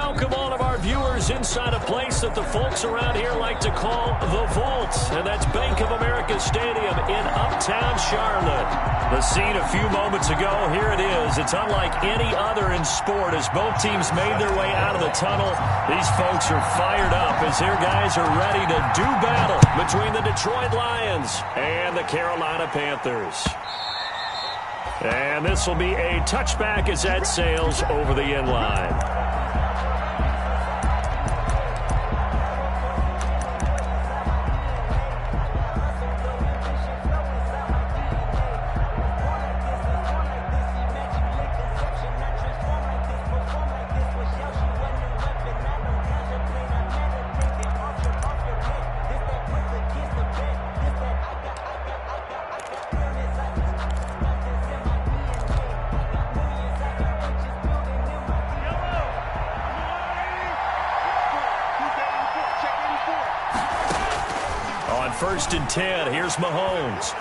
welcome all of our viewers inside a place that the folks around here like to call the Vault, and that's Bank of America Stadium in Uptown Charlotte. The scene a few moments ago, here it is. It's unlike any other in sport as both teams made their way out of the tunnel. These folks are fired up as their guys are ready to do battle between the Detroit Lions and the Carolina Panthers. And this will be a touchback as that sails over the end line. First and 10. Here's Mahomes.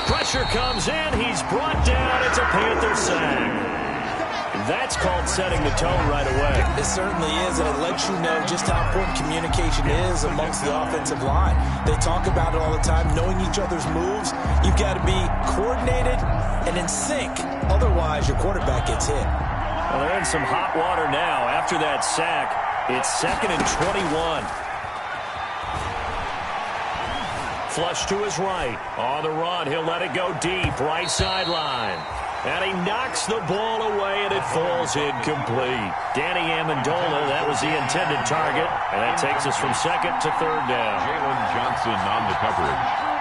Pressure comes in. He's brought down. It's a Panther sack. That's called setting the tone right away. It certainly is, and it lets you know just how important communication is amongst the offensive line. They talk about it all the time, knowing each other's moves. You've got to be coordinated and in sync. Otherwise, your quarterback gets hit. Well, they're in some hot water now. After that sack, it's 2nd and 21. Flush to his right. On the run, he'll let it go deep. Right sideline. And he knocks the ball away, and it falls incomplete. Danny Amendola, that was the intended target. And that takes us from 2nd to 3rd down. Jalen Johnson on the coverage.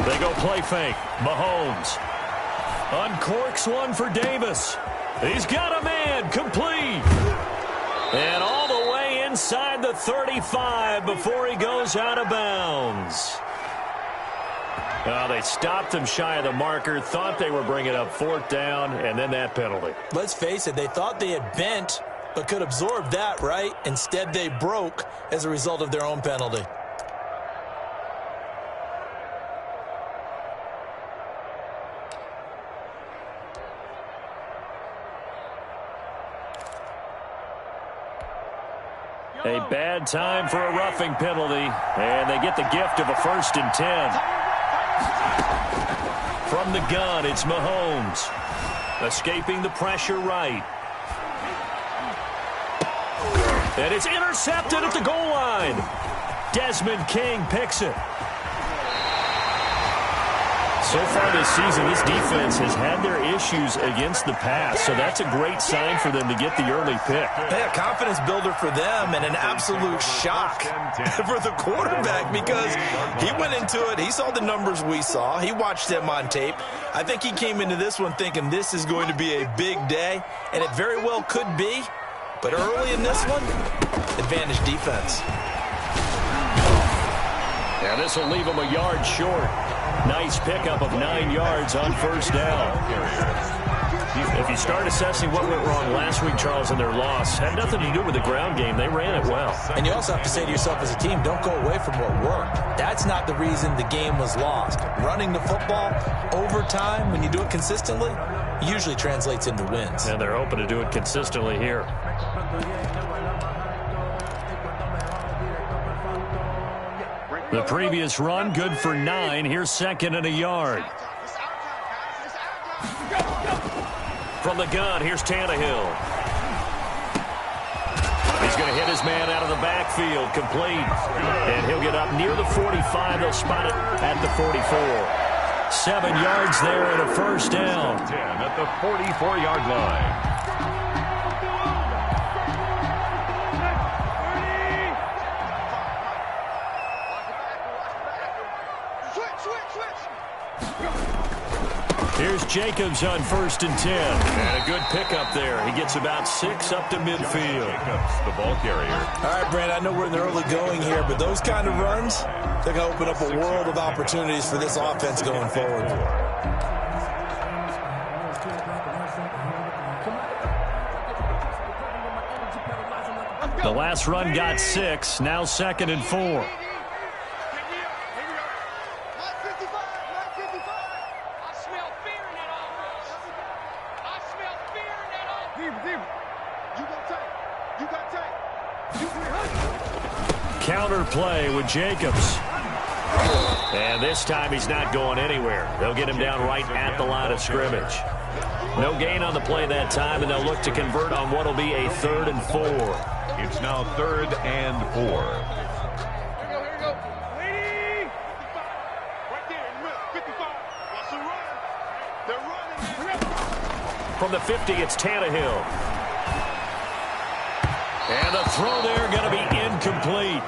They go play fake. Mahomes uncorks one for Davis. He's got a man. Complete. And all the way inside the 35 before he goes out of bounds. They stopped him shy of the marker, thought they were bringing up 4th down, and then that penalty. Let's face it, they thought they had bent but could absorb that, right? Instead, they broke as a result of their own penalty. A bad time for a roughing penalty, and they get the gift of a 1st and 10. From the gun, it's Mahomes. Escaping the pressure right. And it's intercepted at the goal line. Desmond King picks it. So far this season, this defense has had their issues against the pass, so that's a great sign for them to get the early pick. Yeah, confidence builder for them and an absolute shock for the quarterback because he went into it. He saw the numbers we saw. He watched them on tape. I think he came into this one thinking this is going to be a big day, and it very well could be. But early in this one, advantage defense. Yeah, this will leave him a yard short. Nice pickup of 9 yards on 1st down. If you start assessing what went wrong last week, Charles, in their loss, had nothing to do with the ground game. They ran it well. And you also have to say to yourself as a team, don't go away from what worked. That's not the reason the game was lost. Running the football over time, when you do it consistently, usually translates into wins. And they're hoping to do it consistently here. The previous run, good for 9. Here's 2nd and a yard. From the gun, here's Tannehill. He's going to hit his man out of the backfield, complete. And he'll get up near the 45. They'll spot it at the 44. 7 yards there and a 1st down. 10 at the 44-yard line. Here's Jacobs on 1st and 10. And a good pickup there. He gets about 6 up to midfield. Jacobs, the ball carrier. All right, Brent, I know we're in the early going here, but those kind of runs, they're going to open up a world of opportunities for this offense going forward. The last run got 6. Now 2nd and 4. Counter play with Jacobs. And this time he's not going anywhere. They'll get him down right at the line of scrimmage. No gain on the play that time, and they'll look to convert on what will be a 3rd and 4. It's now 3rd and 4. Here we go. Lady! Right there, 55. Watch the run. They're running. From the 50, it's Tannehill. And the throw there going to be incomplete.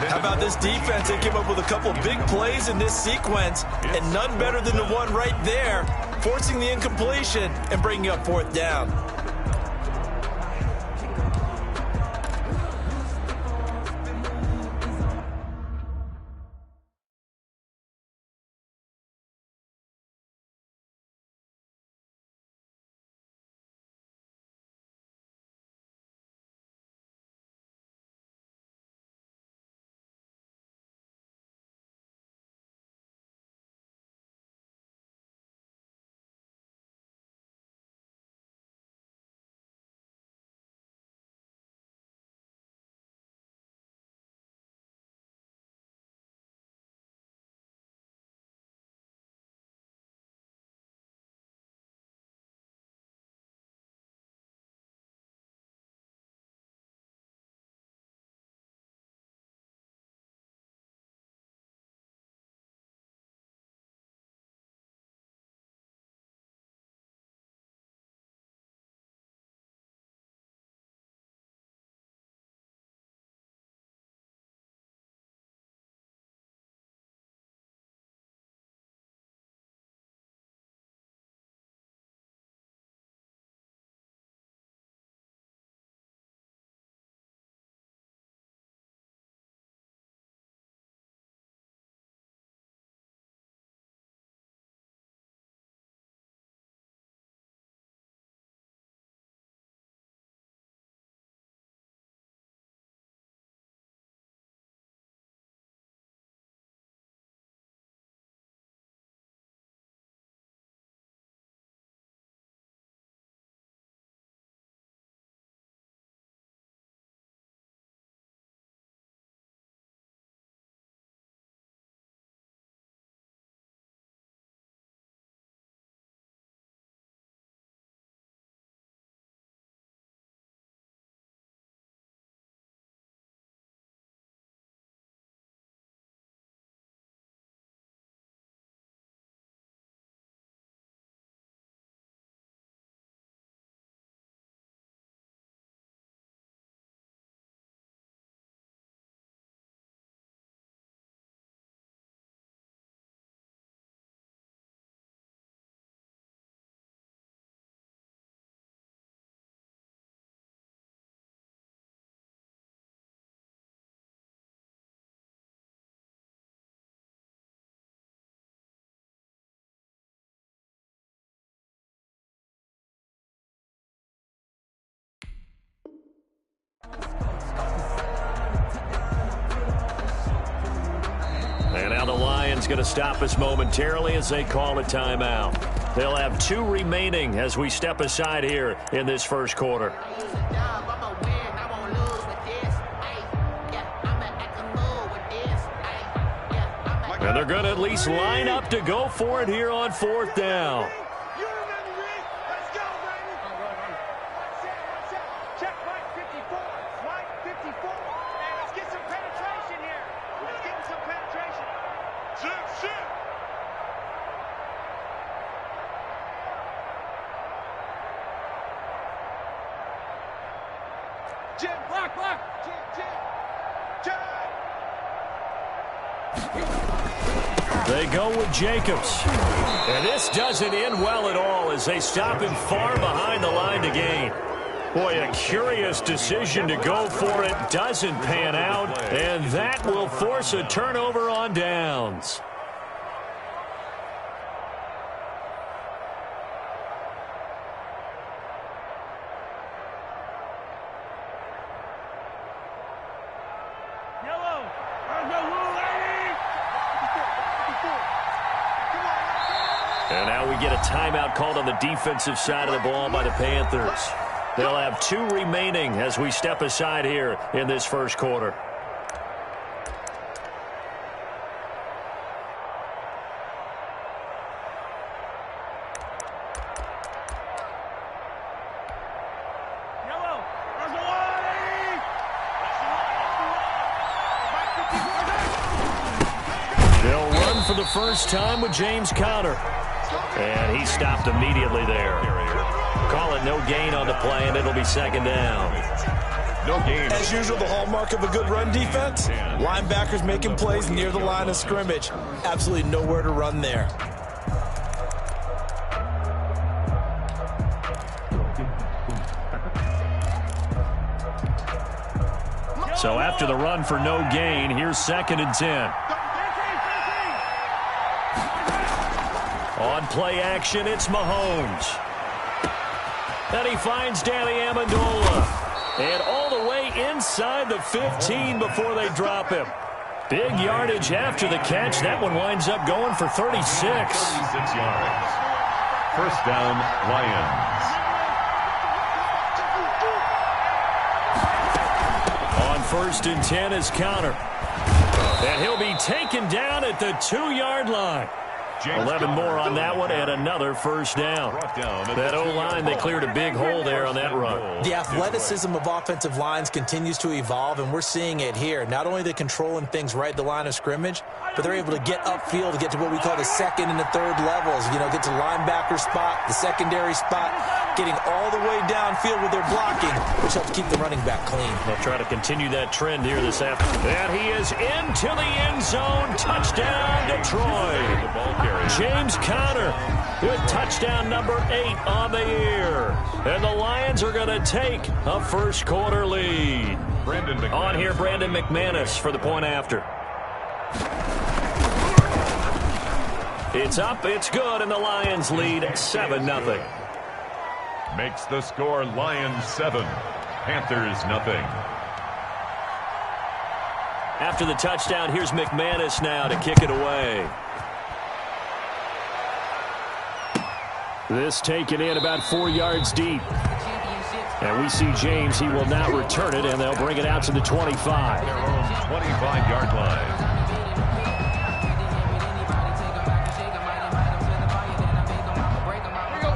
How about this defense? They came up with a couple big plays in this sequence, and none better than the one right there, forcing the incompletion and bringing up 4th down. And now the Lions going to stop us momentarily as they call a timeout. They'll have 2 remaining as we step aside here in this first quarter. And they're going to at least line up to go for it here on 4th down. They go with Jacobs. And this doesn't end well at all as they stop him far behind the line to gain. Boy, a curious decision to go for it. Doesn't pan out. And that will force a turnover on downs. we get a timeout called on the defensive side of the ball by the Panthers. They'll have 2 remaining as we step aside here in this first quarter. They'll run for the first time with James Conner. And he stopped immediately there. Call it no gain on the play, and it'll be second down. No gain. As usual, the hallmark of a good run defense, linebackers making plays near the line of scrimmage. Absolutely nowhere to run there. So after the run for no gain, here's 2nd and 10. On play action, it's Mahomes. And he finds Danny Amendola. And all the way inside the 15 before they drop him. Big yardage after the catch. That one winds up going for 36. 36 yards. First down, Lions. On 1st and 10 is Conner. And he'll be taken down at the 2-yard line. 11 more on that one, and another first down. That O-line, they cleared a big hole there on that run. The athleticism of offensive lines continues to evolve, and we're seeing it here. Not only are they controlling things right at the line of scrimmage, but they're able to get upfield to get to what we call the 2nd and the 3rd levels. You know, get to linebacker spot, the secondary spot, getting all the way downfield with their blocking, which helps keep the running back clean. They'll try to continue that trend here this afternoon. And he is into the end zone. Touchdown, Detroit. James Conner with touchdown number 8 on the year. And the Lions are going to take a first quarter lead. On here, Brandon McManus for the point after. It's up, it's good, and the Lions lead 7-0. Makes the score Lions 7, Panthers nothing. After the touchdown, here's McManus now to kick it away. This taken in about 4 yards deep. And we see James, he will not return it, and they'll bring it out to the 25. Their own 25-yard line.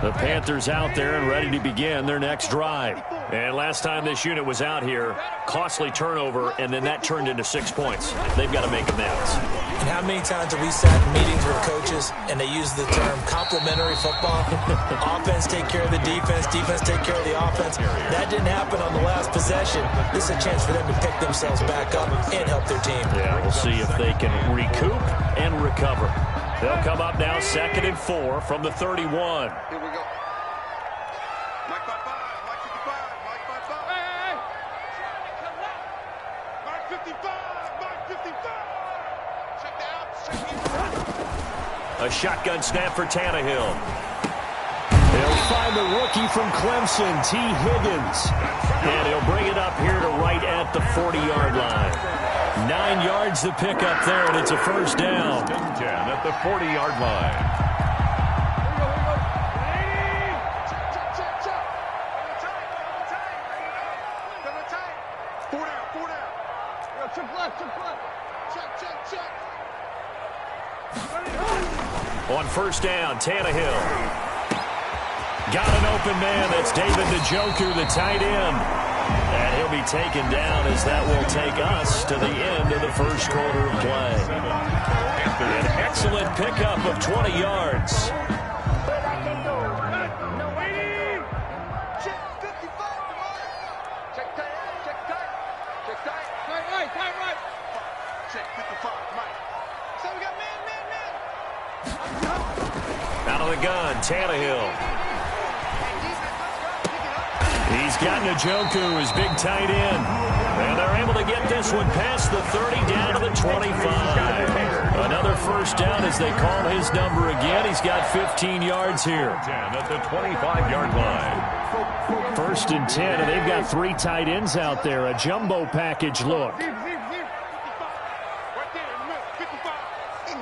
The Panthers out there and ready to begin their next drive. And last time this unit was out here, costly turnover, and then that turned into 6 points. They've got to make amends. And how many times have we sat in meetings with coaches and they use the term complementary football? Offense take care of the defense, defense take care of the offense. That didn't happen on the last possession. This is a chance for them to pick themselves back up and help their team. Yeah, we'll see if they can recoup and recover. They'll come up now 2nd and 4 from the 31. Here we go. Mike 55, Mike 55, Mike 55. Hey! Mike 55, Mike 55. Check the outs, check the A shotgun snap for Tannehill. They'll find the rookie from Clemson, T. Higgins. And he'll bring it up here to right at the 40-yard line. 9 yards to pick up there, and it's a first down. 10 at the 40-yard line. On first down, Tannehill. Got an open man. That's David Njoku, the tight end. And he'll be taken down as that will take us to the end of the first quarter of play. An excellent pickup of 20 yards. Out of the gun, Tannehill. He's got Njoku, his big tight end. And they're able to get this one past the 30 down to the 25. Another first down as they call his number again. He's got 15 yards here. 10 at the 25-yard line. 1st and 10, and they've got 3 tight ends out there. A jumbo package look. In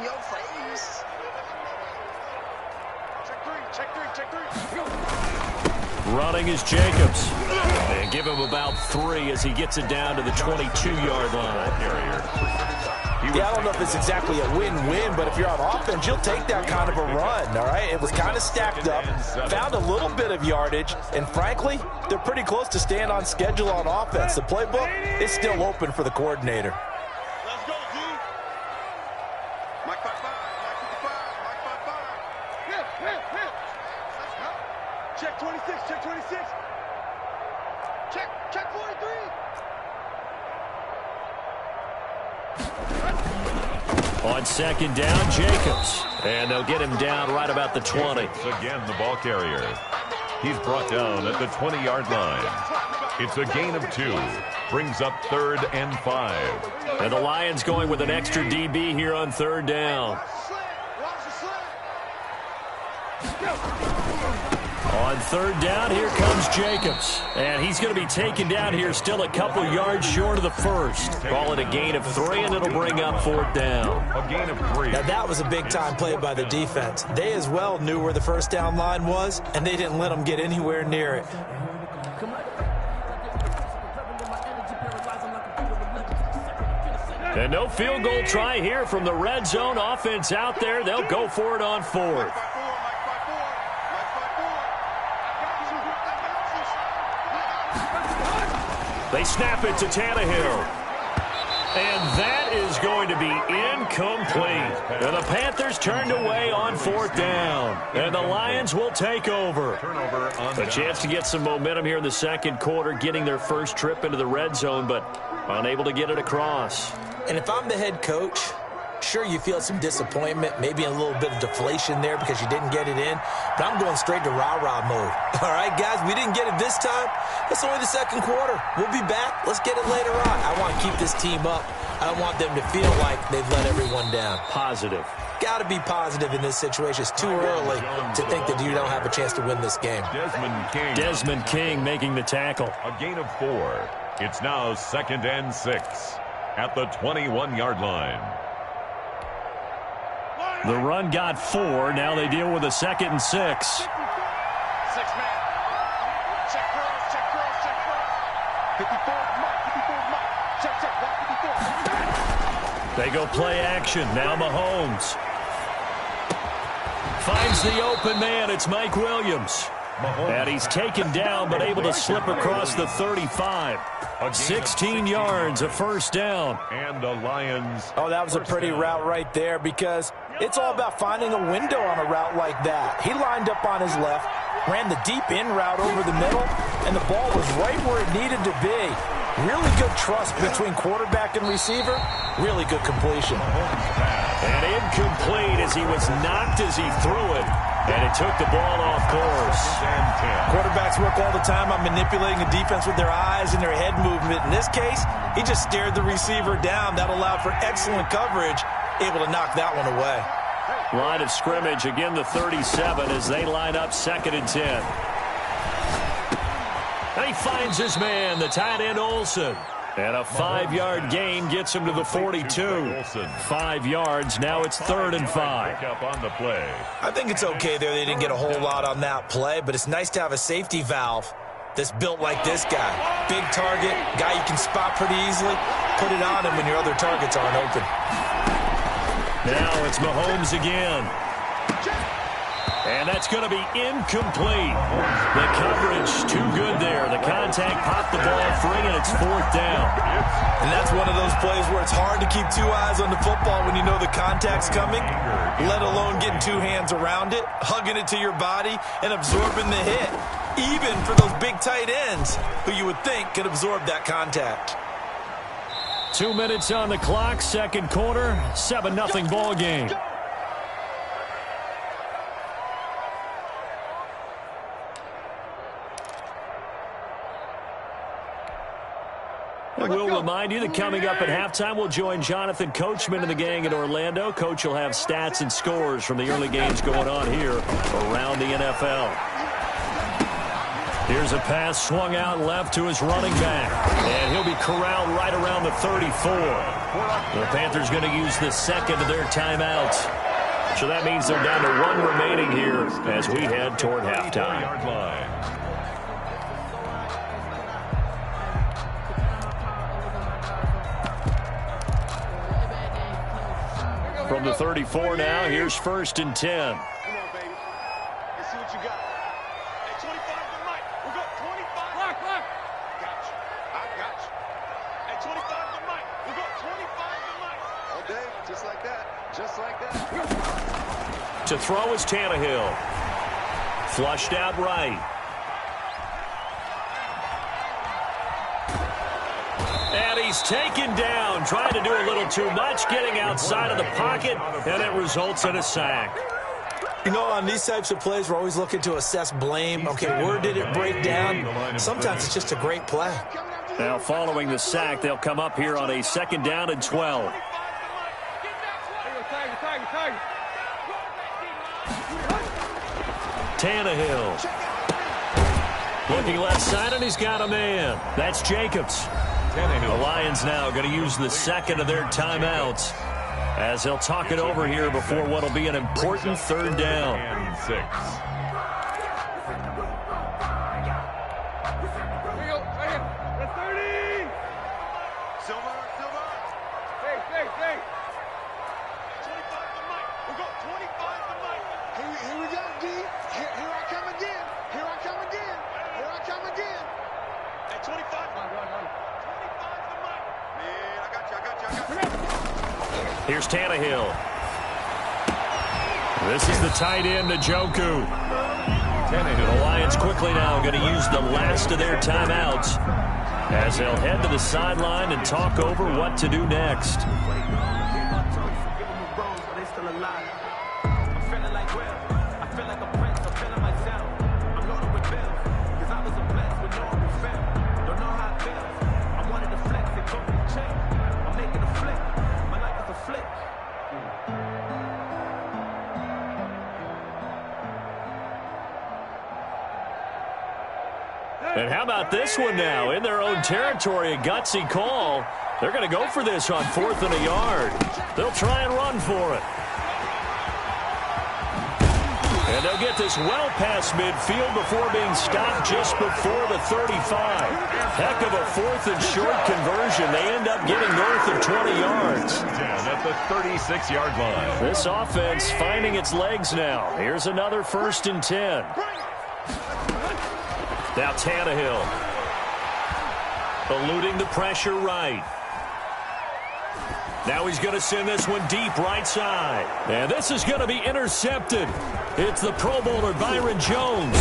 your face. Check 3. Running is Jacobs. And give him about 3 as he gets it down to the 22-yard line. Yeah, I don't know if it's exactly a win-win, but if you're on offense, you'll take that kind of a run, all right? It was kind of stacked up, found a little bit of yardage, and frankly, they're pretty close to staying on schedule on offense. The playbook is still open for the coordinator. Let's go, G. Mike 55, Mike 55, Mike 55. Hit. Let's go. Check 26, check 26. Check 43. On second down, Jacobs. And they'll get him down right about the 20. Again, the ball carrier. He's brought down at the 20-yard line. It's a gain of 2. Brings up 3rd and 5. And the Lions going with an extra DB here on 3rd down. On 3rd down, here comes Jacobs. And he's going to be taken down here still a couple yards short of the first. Call it a gain of 3, and it'll bring up 4th down. A gain of 3. Now, that was a big-time play by the defense. They as well knew where the first down line was, and they didn't let them get anywhere near it. And no field goal try here from the red zone offense out there. They'll go for it on 4th. They snap it to Tannehill. And that is going to be incomplete. And the Panthers turned away on 4th down. And the Lions will take over. A chance to get some momentum here in the second quarter, getting their first trip into the red zone, but unable to get it across. And if I'm the head coach, sure, you feel some disappointment, maybe a little bit of deflation there because you didn't get it in, but I'm going straight to rah-rah mode. All right, guys, we didn't get it this time. It's only the second quarter. We'll be back. Let's get it later on. I want to keep this team up. I don't want them to feel like they've let everyone down. Positive. Got to be positive in this situation. It's too early to think that you don't have a chance to win this game. Desmond King making the tackle. A gain of 4. It's now 2nd and 6 at the 21-yard line. The run got 4. Now they deal with a 2nd and 6. 6 man. Check cross. 54, Mike. Check, 154. They go play action. Now Mahomes finds the open man. It's Mike Williams. And he's taken down, but able to slip across the 35. 16 yards, a first down. And the Lions. Oh, that was a pretty route right there because it's all about finding a window on a route like that. He lined up on his left, ran the deep in route over the middle, and the ball was right where it needed to be. Really good trust between quarterback and receiver. Really good completion. And incomplete as he was knocked as he threw it. And it took the ball off course. Quarterbacks work all the time on manipulating the defense with their eyes and their head movement. In this case, he just stared the receiver down. That allowed for excellent coverage, able to knock that one away. Line of scrimmage, again the 37 as they line up 2nd and 10. And he finds his man, the tight end Olsen. And a 5-yard gain gets him to the 42. 5 yards. Now it's 3rd and 5. Up on the play. I think it's okay there. They didn't get a whole lot on that play, but it's nice to have a safety valve that's built like this guy. Big target, guy you can spot pretty easily. Put it on him when your other targets aren't open. Now it's Mahomes again. And that's going to be incomplete. The coverage too good there. The contact popped the ball free, and it's 4th down. And that's one of those plays where it's hard to keep 2 eyes on the football when you know the contact's coming, let alone getting 2 hands around it, hugging it to your body, and absorbing the hit, even for those big tight ends who you would think could absorb that contact. 2 minutes on the clock, second quarter, 7-0 ball game. We'll remind you that coming up at halftime, we'll join Jonathan Coachman and the gang in Orlando. Coach will have stats and scores from the early games going on here around the NFL. Here's a pass swung out left to his running back. And he'll be corralled right around the 34. The Panthers going to use the second of their timeouts. So that means they're down to 1 remaining here as we head toward halftime. From the 34 now, here's 1st and 10. Come on, baby. Let's see what you got. Hey, 25 to Mike. We'll go 25. Lock. Got you. I got you. Hey, 25 to Mike. We'll go 25 to Mike. All day, just like that. Just like that. To throw is Tannehill. Flushed out right. And he's taken down, trying to do a little too much, getting outside of the pocket, and it results in a sack. You know, on these types of plays, we're always looking to assess blame. Okay, where did it break down? Sometimes it's just a great play. Now, following the sack, they'll come up here on a 2nd down and 12. Tannehill. Looking left side, and he's got a man. That's Jacobs. The Lions now going to use the 2nd of their timeouts as they'll talk it over here before what will be an important 3rd down. And 6. Silver. Hey. 25 to Mike. We'll go 25 to Mike. Here we go, D. Here I come again. Here I come again. Hey, 25 to Mike. Man, I got you. Here's Tannehill. This is the tight end, Njoku. The Lions quickly now going to use the last of their timeouts as they'll head to the sideline and talk over what to do next. And how about this one now? In their own territory, a gutsy call. They're going to go for this on 4th and a yard. They'll try and run for it. And they'll get this well past midfield before being stopped just before the 35. Heck of a 4th and short conversion. They end up getting north of 20 yards. Down at the 36-yard line. This offense finding its legs now. Here's another 1st and 10. Now Tannehill. Eluding the pressure right. Now he's going to send this one deep right side. And this is going to be intercepted. It's the Pro Bowler Byron Jones.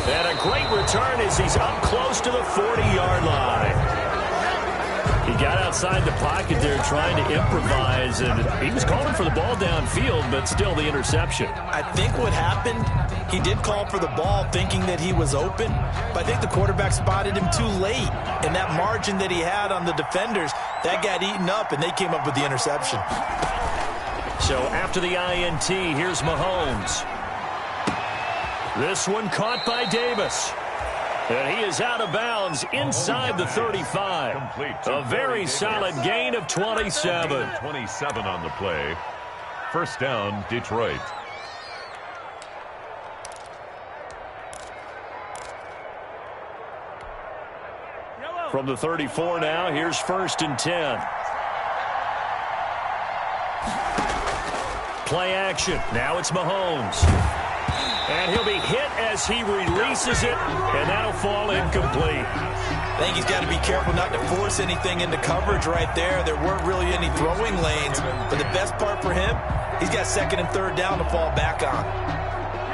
And a great return as he's up close to the 40-yard line. He got outside the pocket there trying to improvise, and he was calling for the ball downfield, but still the interception. I think what happened, he did call for the ball thinking that he was open, but I think the quarterback spotted him too late. And that margin that he had on the defenders, that got eaten up, and they came up with the interception. So after the INT, here's Mahomes. This one caught by Davis. And he is out of bounds inside the 35. A very solid gain of 27. 27 on the play. 1st down, Detroit. From the 34 now, here's 1st and 10. Play action. Now it's Mahomes. And he'll be hit as he releases it, and that'll fall incomplete. I think he's got to be careful not to force anything into coverage right there. There weren't really any throwing lanes, but the best part for him, he's got 2nd and 3rd down to fall back on.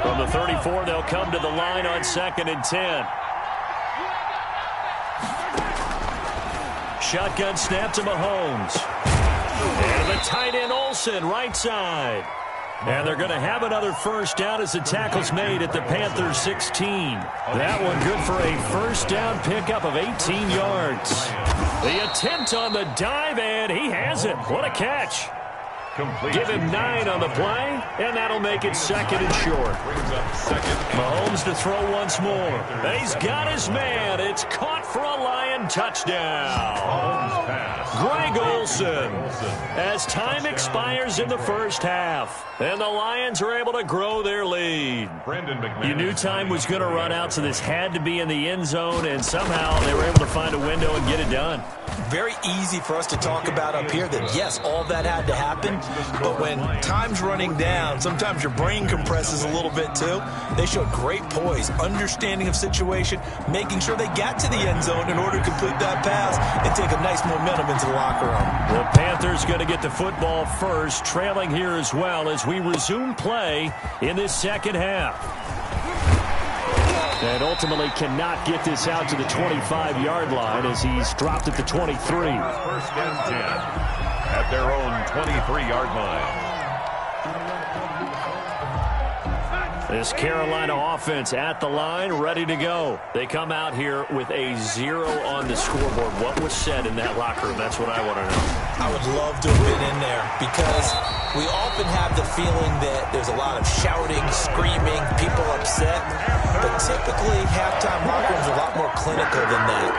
From the 34, they'll come to the line on 2nd and 10. Shotgun snap to Mahomes. And the tight end Olsen, right side. And they're going to have another 1st down as the tackle's made at the Panthers 16. That one good for a 1st down pickup of 18 yards. The attempt on the dive, and he has it. What a catch. Give him 9 on the play, and that'll make it 2nd and short. Mahomes to throw once more. He's got his man. It's caught for a Lion touchdown. Greg Olsen, as time expires in the first half, and the Lions are able to grow their lead. You knew time was going to run out, so this had to be in the end zone, and somehow they were able to find a window and get it done. Very easy for us to talk about up here that, yes, all that had to happen, but when time's running down, sometimes your brain compresses a little bit too. They showed great poise, understanding of situation, making sure they got to the end zone in order to complete that pass and take a nice momentum into the locker room. The Panthers going to get the football first, trailing here as well as we resume play in this second half. And ultimately cannot get this out to the 25-yard line as he's dropped at the 23. 1st and 10 at their own 23-yard line. This Carolina offense at the line, ready to go. They come out here with a 0 on the scoreboard. What was said in that locker room? That's what I want to know. I would love to have been in there because we often have the feeling that there's a lot of shouting, screaming, people upset. But typically, halftime locker rooms are a lot more clinical than that.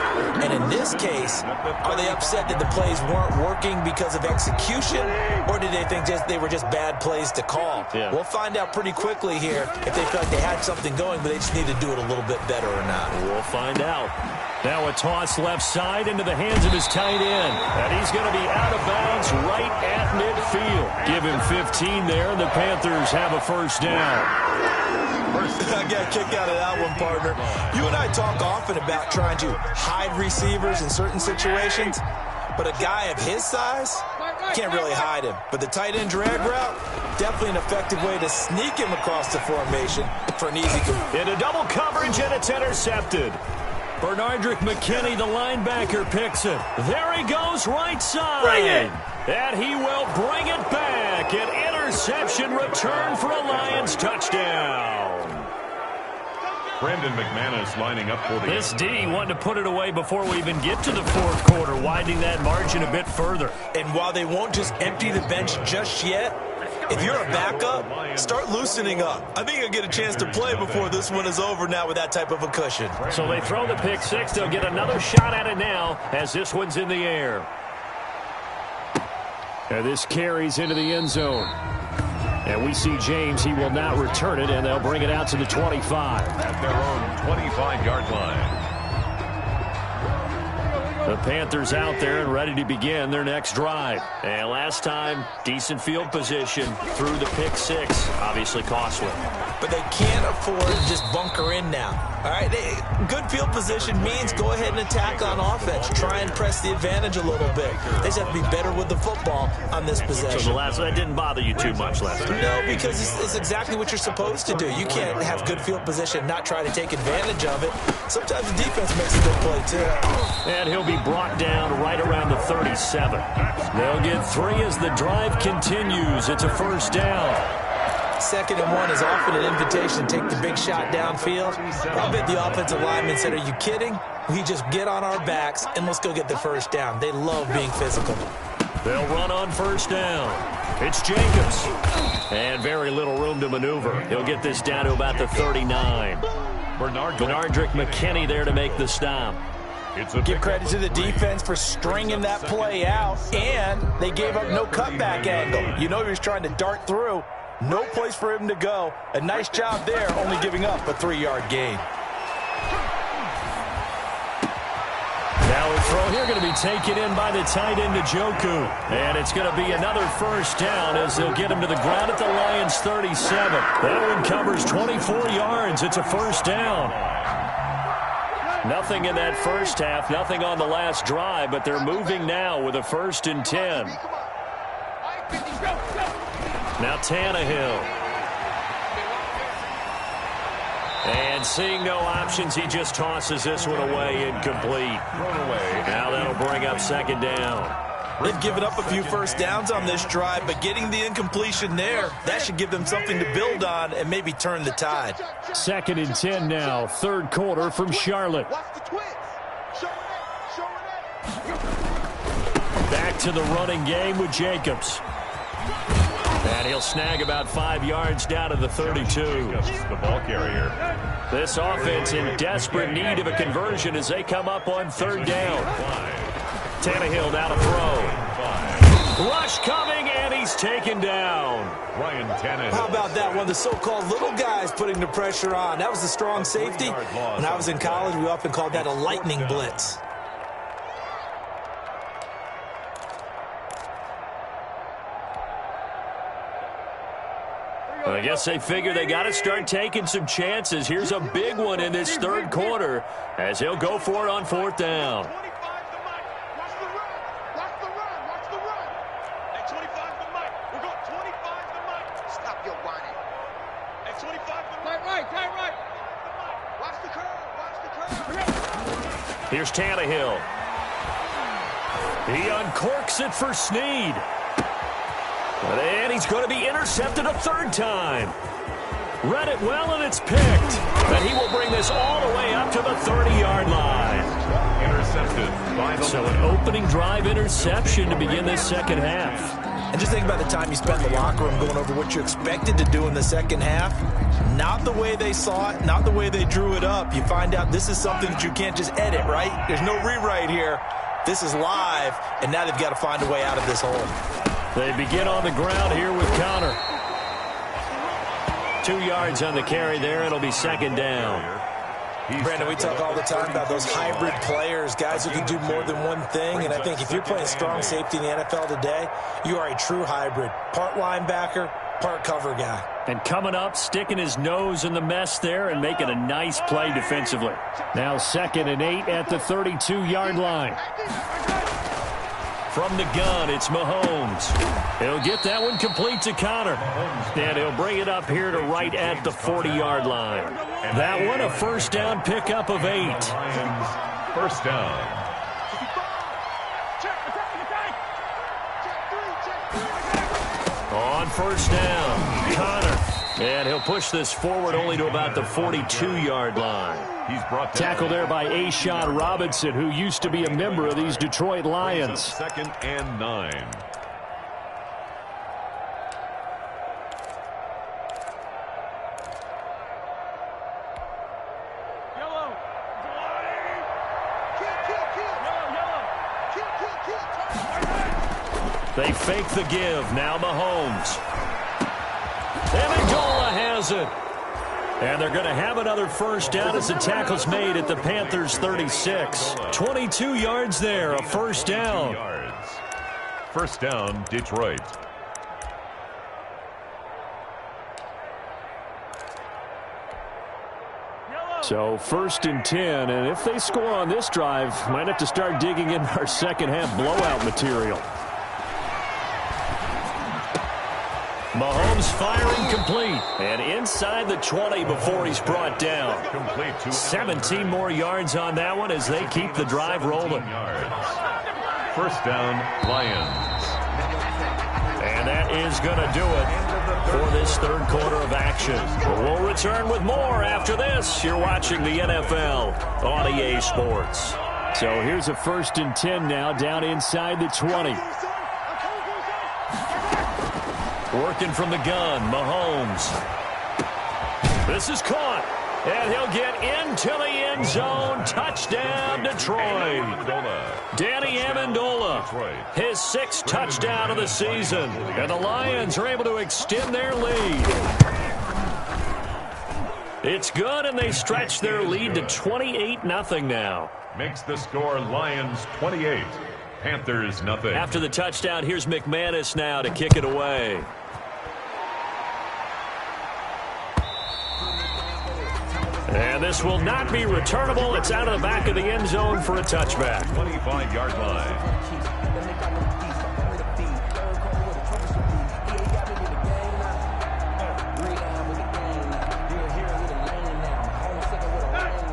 And in this case, are they upset that the plays weren't working because of execution, or did they think they were just bad plays to call? Yeah. We'll find out pretty quickly here if they felt like they had something going, but they just need to do it a little bit better or not. We'll find out. Now a toss left side into the hands of his tight end. And he's going to be out of bounds right at midfield. Give him 15 there, and the Panthers have a first down. I got a kick out of that one, partner. You and I talk often about trying to hide receivers in certain situations, but a guy of his size, can't really hide him. But the tight end drag route, definitely an effective way to sneak him across the formation for an easy complete. Into double coverage, and it's intercepted. Bernardrick McKinney, the linebacker, picks it. There he goes, right side. Bring it. And he will bring it back. An interception return for a Lions touchdown. Brandon McManus lining up for the... This D wanted to put it away before we even get to the fourth quarter, widening that margin a bit further. And while they won't just empty the bench just yet, if you're a backup, start loosening up. I think you'll get a chance to play before this one is over now with that type of a cushion. So they throw the pick six. They'll get another shot at it now as this one's in the air. And this carries into the end zone. And we see James. He will not return it, and they'll bring it out to the 25. At their own 25-yard line. The Panthers out there and ready to begin their next drive. And last time, decent field position through the pick six. Obviously costly. But they can't afford to just bunker in now. All right, good field position means go ahead and attack on offense. Try and press the advantage a little bit. They just have to be better with the football on this possession. So that didn't bother you too much last time? No, because it's exactly what you're supposed to do. You can't have good field position and not try to take advantage of it. Sometimes the defense makes a good play, too. And he'll be brought down right around the 37. They'll get 3 as the drive continues. It's a first down. 2nd and 1 is often an invitation to take the big shot downfield. I bet the offensive lineman said, are you kidding? We just get on our backs and let's go get the first down. They love being physical. They'll run on first down. It's Jacobs. And very little room to maneuver. He'll get this down to about the 39. Bernardrick McKinney there to make the stop. Give credit to the defense for stringing that play out, and they gave up no cutback angle. You know he was trying to dart through. No place for him to go. A nice job there, only giving up a 3-yard gain. Now a throw here going to be taken in by the tight end Njoku. And it's going to be another first down as they'll get him to the ground at the Lions 37. That one covers 24 yards. It's a first down. Nothing in that first half, nothing on the last drive, but they're moving now with a 1st and 10. Now Tannehill. And seeing no options, he just tosses this one away, incomplete. Now that'll bring up 2nd down. They've given up a few first downs on this drive, but getting the incompletion there, that should give them something to build on and maybe turn the tide. 2nd and 10 now, 3rd quarter from Charlotte. Back to the running game with Jacobs. And he'll snag about 5 yards down to the 32. The ball carrier. This offense in desperate need of a conversion as they come up on 3rd down. Tannehill now to throw. Rush coming, and he's taken down. Ryan Tannehill. How about that? One of the so-called little guys putting the pressure on. That was a strong safety. When I was in college, we often called that a lightning blitz. I guess they figure they got to start taking some chances. Here's a big one in this 3rd quarter as he'll go for it on 4th down. Here's Tannehill. He uncorks it for Snead. And he's going to be intercepted a 3rd time. Read it well, and it's picked. And he will bring this all the way up to the 30-yard line. Intercepted by the So an opening drive interception to begin this 2nd half. And just think about the time you spent in the locker room going over what you expected to do in the 2nd half. Not the way they saw it, not the way they drew it up. You find out this is something that you can't just edit, right? There's no rewrite here. This is live, and now they've got to find a way out of this hole. They begin on the ground here with Connor. 2 yards on the carry there. It'll be 2nd down. Brandon, we talk all the time about those hybrid players, guys who can do more than one thing. And I think if you're playing strong safety in the NFL today, you are a true hybrid. Part linebacker, part cover guy. And coming up, sticking his nose in the mess there and making a nice play defensively. Now 2nd and 8 at the 32-yard line. From the gun, it's Mahomes. He'll get that one complete to Connor. And he'll bring it up here to right at the 40-yard line. That one, a 1st down pickup of 8. 1st down. On 1st down, Connor. And he'll push this forward only to about the 42-yard line. He's brought down. Tackled there by Ashawn Robinson, who used to be a member of these Detroit Lions. 2nd and 9. They fake the give. Now Mahomes. Amendola has it. And they're going to have another 1st down as the tackle's made at the Panthers' 36. 22 yards there, a 1st down. 1st down, Detroit. So 1st and 10, and if they score on this drive, might have to start digging in our 2nd half blowout material. Mahomes firing complete. And inside the 20 before he's brought down. 17 more yards on that one as they keep the drive rolling. 1st down, Lions. And that is going to do it for this 3rd quarter of action. We'll return with more after this. You're watching the NFL on EA Sports. So here's a 1st and 10 now down inside the 20. Working from the gun, Mahomes. This is caught, and he'll get into the end zone. Touchdown, Detroit. Danny Amendola, his 6th touchdown of the season. And the Lions are able to extend their lead. It's good, and they stretch their lead to 28-0 now. Makes the score Lions 28, Panthers nothing. After the touchdown, here's McManus now to kick it away. And this will not be returnable. It's out of the back of the end zone for a touchback. 25-yard line.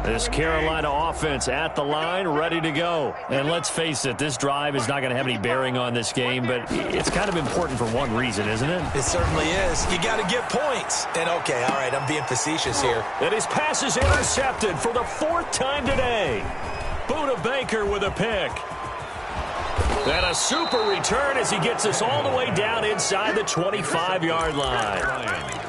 This Carolina offense at the line, ready to go. And let's face it, this drive is not going to have any bearing on this game, but it's kind of important for one reason, isn't it? It certainly is. You got to get points. And, okay, all right, I'm being facetious here. And his pass is intercepted for the 4th time today. Buda Baker with a pick. And a super return as he gets us all the way down inside the 25-yard line.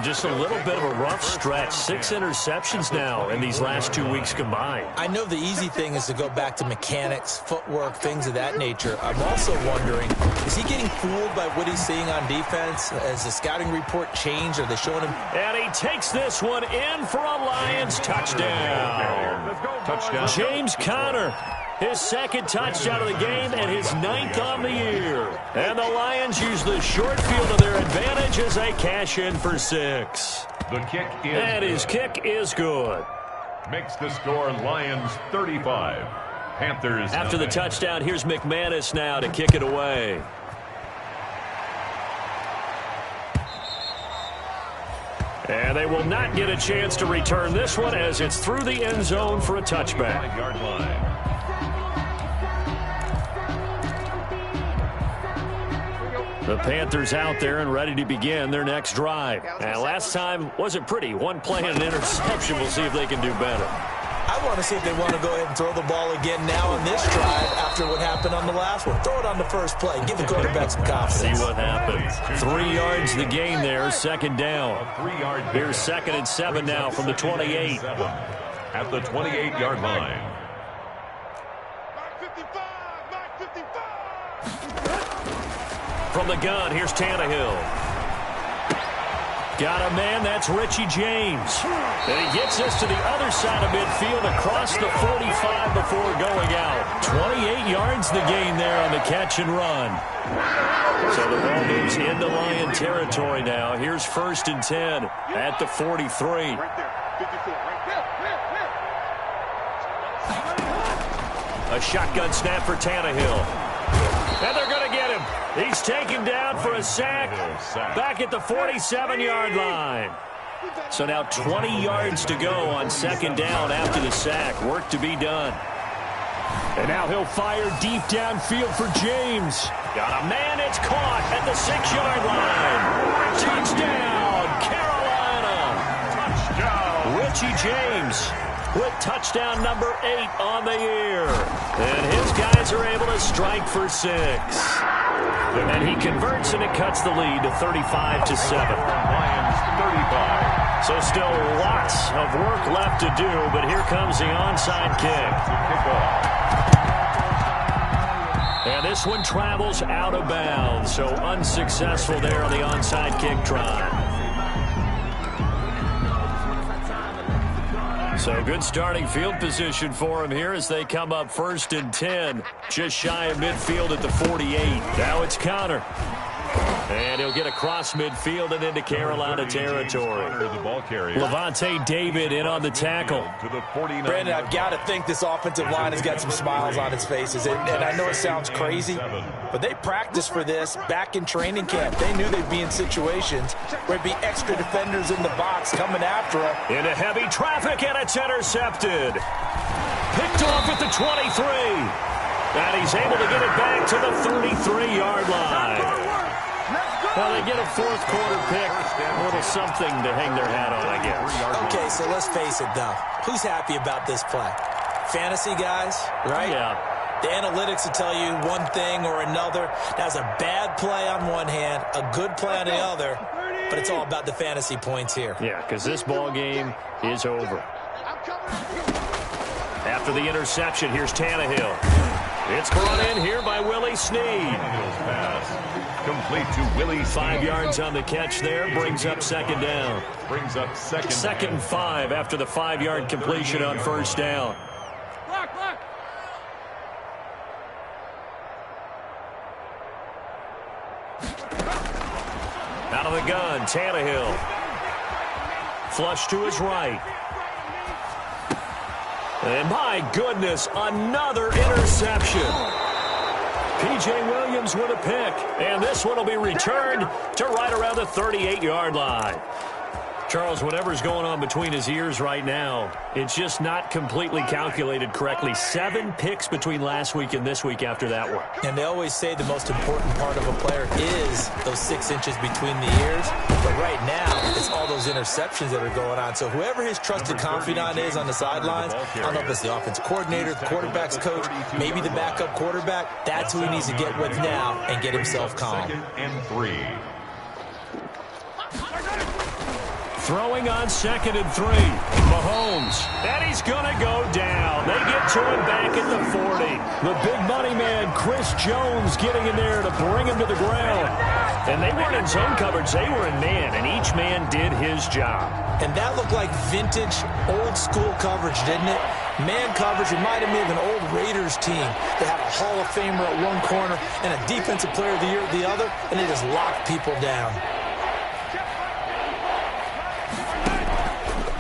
Just a little bit of a rough stretch. 6 interceptions now in these last 2 weeks combined. I know the easy thing is to go back to mechanics, footwork, things of that nature. I'm also wondering, is he getting fooled by what he's seeing on defense? Has the scouting report changed? Are they showing him? And he takes this one in for a Lions touchdown. Touchdown. James Conner. His second touchdown of the game and his 9th on the year. And the Lions use the short field to their advantage as they cash in for 6. The kick is And his kick is good. Makes the score Lions 35. Panthers. After the touchdown, here's McManus now to kick it away. And they will not get a chance to return this one as it's through the end zone for a touchback. 5-yard line. The Panthers out there and ready to begin their next drive. And last time wasn't pretty. One play and an interception. We'll see if they can do better. I want to see if they want to go ahead and throw the ball again now on this drive after what happened on the last one. Throw it on the first play. Give the quarterback some confidence. See what happens. 3 yards the gain there. Second down. Here's 2nd and 7 now from the 28. At the 28-yard line. From the gun, here's Tannehill. Got a man, that's Richie James. And he gets us to the other side of midfield across the 45 before going out. 28 yards the gain there on the catch and run. So the ball moves into Lion territory now. Here's 1st and 10 at the 43. A shotgun snap for Tannehill. And they're going to get him. He's taken down for a sack back at the 47-yard line. So now 20 yards to go on 2nd down after the sack. Work to be done. And now he'll fire deep downfield for James. Got a man, it's caught at the 6-yard line. Touchdown, Carolina. Touchdown. Richie James with touchdown number 8 on the year. And his guys are able to strike for 6. And he converts, and it cuts the lead to 35-7. Lions 35. So still lots of work left to do, but here comes the onside kick. And this one travels out of bounds, so unsuccessful there on the onside kick try. So good starting field position for him here as they come up 1st and 10. Just shy of midfield at the 48. Now it's Conner. And he'll get across midfield and into Carolina territory. The ball carrier. Levante David in on the tackle. To the 49. Brandon, I've got to think this offensive line has got some smiles on its faces. And I know it sounds crazy, but they practiced for this back in training camp. They knew they'd be in situations where there'd be extra defenders in the box coming after them. Into heavy traffic, and it's intercepted. Picked off at the 23. And he's able to get it back to the 33-yard line. Well, they get a 4th quarter pick. A little something to hang their hat on, I guess. Okay, so let's face it, though. Who's happy about this play? Fantasy guys, right? Yeah. The analytics will tell you one thing or another. That's a bad play on one hand, a good play on the other, but it's all about the fantasy points here. Yeah, because this ball game is over. After the interception, here's Tannehill. It's brought in here by Willie Snead. Pass. Complete to Willie. 5 yards on the catch there. Brings up 2nd down. Brings up 2nd and 5 after the 5-yard completion on 1st down. Out of the gun, Tannehill. Flush to his right. And my goodness, another interception. P.J. Williams with a pick. And this one will be returned to right around the 38-yard line. Charles, whatever's going on between his ears right now, it's just not completely calculated correctly. 7 picks between last week and this week after that one. And they always say the most important part of a player is those 6 inches between the ears. But right now, it's all those interceptions that are going on. So whoever his trusted confidant is on the sidelines, I don't know if it's the offensive coordinator, the quarterback's coach, maybe the backup quarterback, that's who he needs to get with now and get himself calm. 2nd and 3. Throwing on 2nd and 3. Mahomes. And he's going to go down. They get to him back at the 40. The big money man, Chris Jones, getting in there to bring him to the ground. And they weren't in zone coverage. They were in man, and each man did his job. And that looked like vintage, old-school coverage, didn't it? Man coverage reminded me of an old Raiders team. They had a Hall of Famer at one corner and a Defensive Player of the Year at the other, and they just locked people down.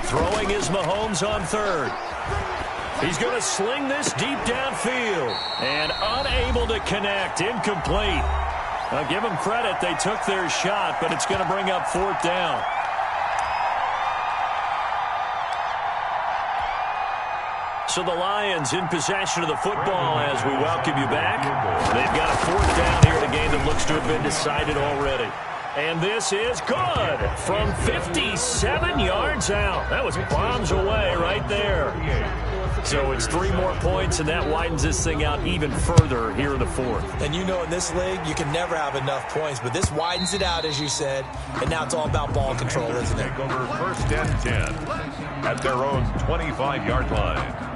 Throwing is Mahomes on 3rd. He's going to sling this deep downfield. And unable to connect. Incomplete. I'll give them credit. They took their shot, but it's going to bring up 4th down. So the Lions in possession of the football as we welcome you back. They've got a 4th down here in a game that looks to have been decided already. And this is good from 57 yards out. That was bombs away right there. So it's 3 more points, and that widens this thing out even further here in the 4th. And you know in this league, you can never have enough points, but this widens it out, as you said, and now it's all about ball control, isn't it? Take over 1st and 10 at their own 25-yard line.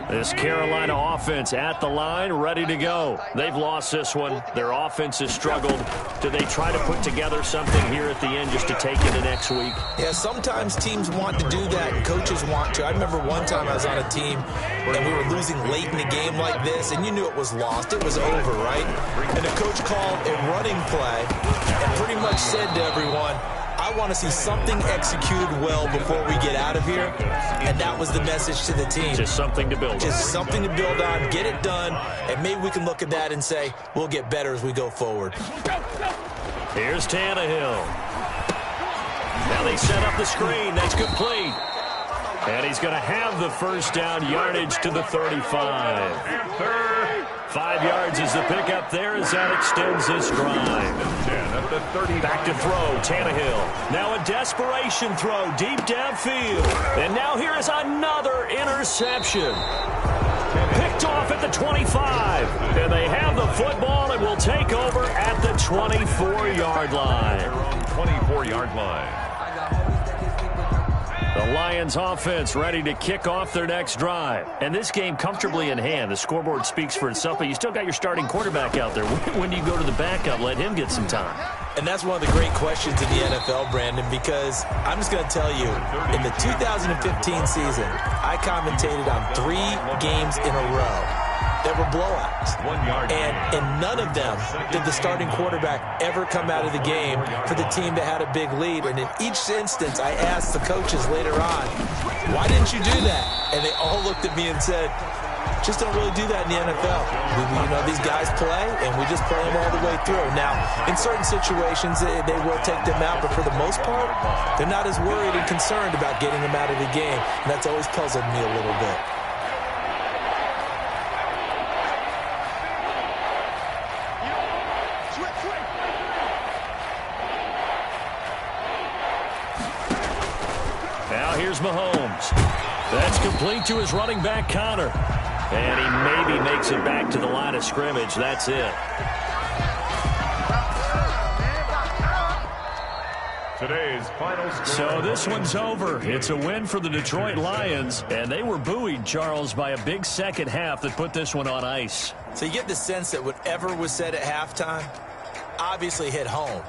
This Carolina offense at the line, ready to go. They've lost this one. Their offense has struggled. Do they try to put together something here at the end just to take into next week? Yeah, sometimes teams want to do that and coaches want to. I remember one time I was on a team and we were losing late in the game like this, and you knew it was lost. It was over, right? And the coach called a running play and pretty much said to everyone, I want to see something executed well before we get out of here. And that was the message to the team. Just something to build on. Just something to build on, get it done, and maybe we can look at that and say, we'll get better as we go forward. Here's Tannehill. Now they set up the screen. That's complete. And he's going to have the 1st down, yardage to the 35. 5 yards is the pickup there as that extends this drive. Back to throw, Tannehill. Now a desperation throw deep downfield. And now here is another interception. Picked off at the 25. And they have the football and will take over at the 24-yard line. 24-yard line. The Lions offense ready to kick off their next drive. And this game comfortably in hand. The scoreboard speaks for itself, but you still got your starting quarterback out there. When do you go to the backup? Let him get some time. And that's one of the great questions in the NFL, Brandon, because I'm just going to tell you, in the 2015 season, I commentated on 3 games in a row that were blowouts. And in none of them did the starting quarterback ever come out of the game for the team that had a big lead. And in each instance, I asked the coaches later on, why didn't you do that? And they all looked at me and said, just don't really do that in the NFL. These guys play, and we just play them all the way through. Now, in certain situations, they will take them out, but for the most part, they're not as worried and concerned about getting them out of the game. And that's always puzzled me a little bit. Now here's Mahomes. That's complete to his running back, Connor. And he maybe makes it back to the line of scrimmage. That's it. Today's final score. So this one's over. It's a win for the Detroit Lions. And they were buoyed, Charles, by a big second half that put this one on ice. So you get the sense that whatever was said at halftime obviously hit home.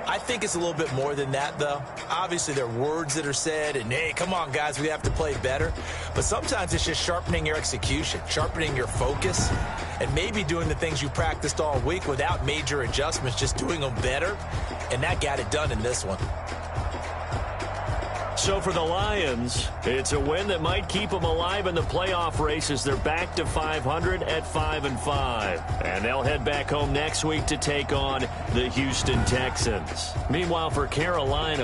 I think it's a little bit more than that, though. Obviously, there are words that are said, and, hey, come on, guys, we have to play better. But sometimes it's just sharpening your execution, sharpening your focus, and maybe doing the things you practiced all week without major adjustments, just doing them better. And that got it done in this one. So for the Lions, it's a win that might keep them alive in the playoff race as they're back to 500 at 5-5. And they'll head back home next week to take on the Houston Texans. Meanwhile, for Carolina,